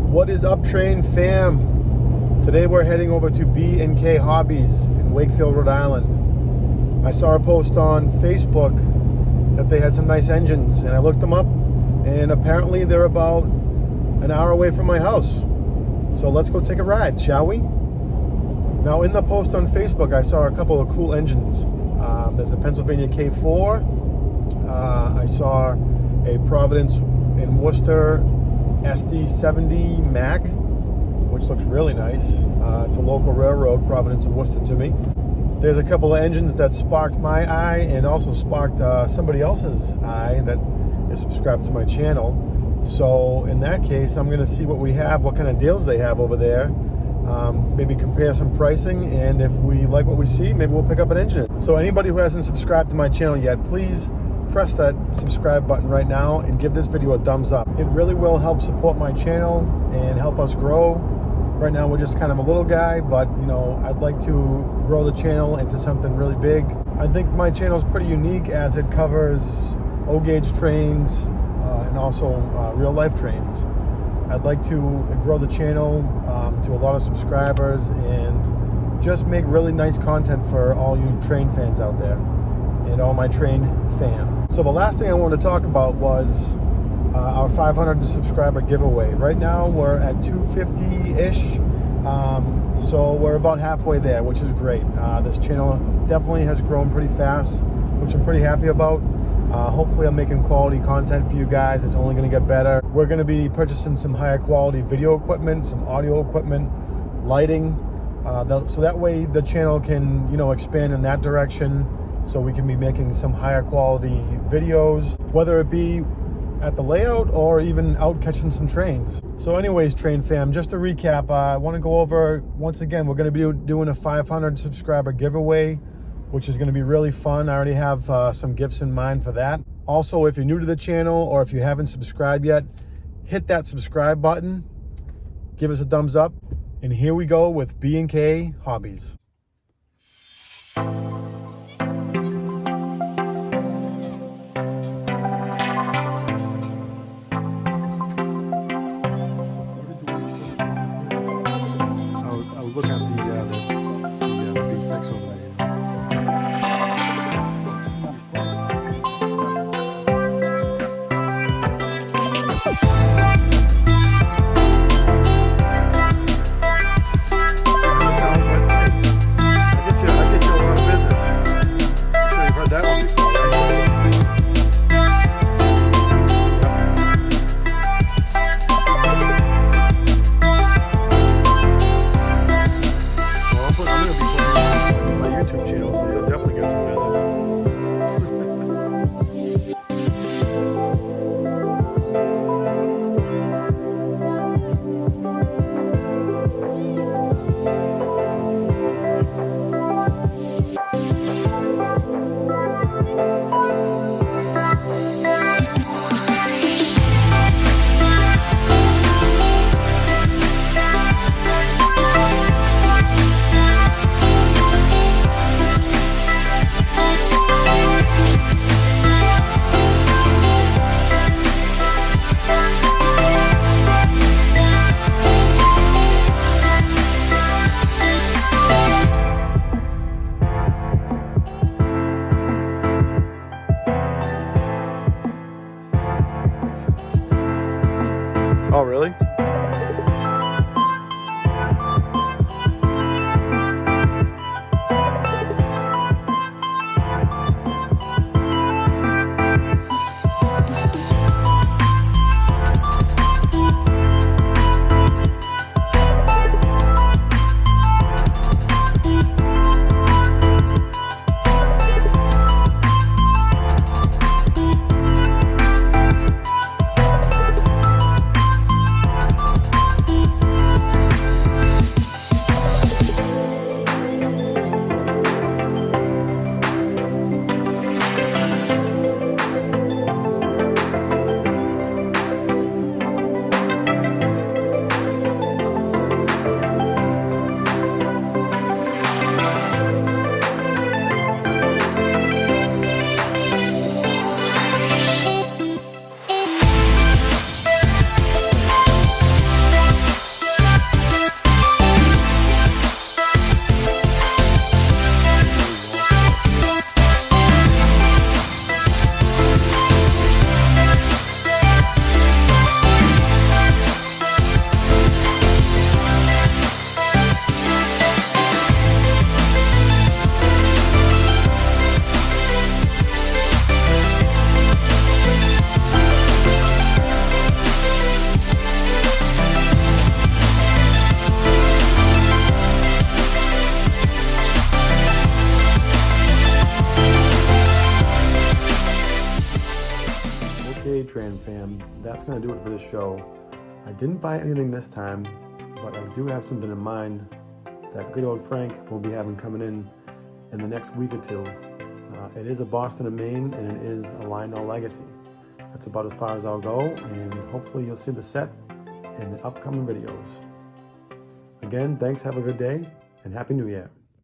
What is up, train fam? Today we're heading over to B Hobbies in Wakefield, Rhode Island. I saw a post on Facebook that they had some nice engines, and I looked them up, and apparently they're about an hour away from my house. So let's go take a ride, shall we? Now, in the post on Facebook, I saw a couple of cool engines. There's a Pennsylvania K4. I saw a Providence in Worcester SD70 Mac, which looks really nice. It's a local railroad, Providence and Worcester to me. There's a couple of engines that sparked my eye and also sparked somebody else's eye that is subscribed to my channel. So in that case, I'm going to see what we have, what kind of deals they have over there. Maybe compare some pricing, and if we like what we see, maybe we'll pick up an engine. So anybody who hasn't subscribed to my channel yet, please press that subscribe button right now and give this video a thumbs up. It really will help support my channel and help us grow. Right now we're just kind of a little guy, but you know, I'd like to grow the channel into something really big. I think my channel is pretty unique as it covers O-gauge trains and also real life trains. I'd like to grow the channel to a lot of subscribers and just make really nice content for all you train fans out there and all my train fam. So the last thing I wanted to talk about was our 500 subscriber giveaway. Right now we're at 250-ish, so we're about halfway there, which is great. This channel definitely has grown pretty fast, which I'm pretty happy about. Hopefully I'm making quality content for you guys. It's only going to get better. We're going to be purchasing some higher quality video equipment, some audio equipment, lighting, so that way the channel can, you know, expand in that direction, so we can be making some higher quality videos, whether it be at the layout or even out catching some trains. So anyways, train fam, just to recap, I want to go over, once again, we're going to be doing a 500 subscriber giveaway, which is going to be really fun. I already have some gifts in mind for that. Also, if you're new to the channel or if you haven't subscribed yet, hit that subscribe button, give us a thumbs up, and here we go with B&K Hobbies. I was looking at the V6 over there. I get you a lot of business. that's going to do it for this show. I didn't buy anything this time, but I do have something in mind that good old Frank will be having coming in the next week or two. It is a Boston and Maine, and it is a Lionel Legacy. That's about as far as I'll go, and hopefully you'll see the set in the upcoming videos. Again, thanks, have a good day, and Happy New Year.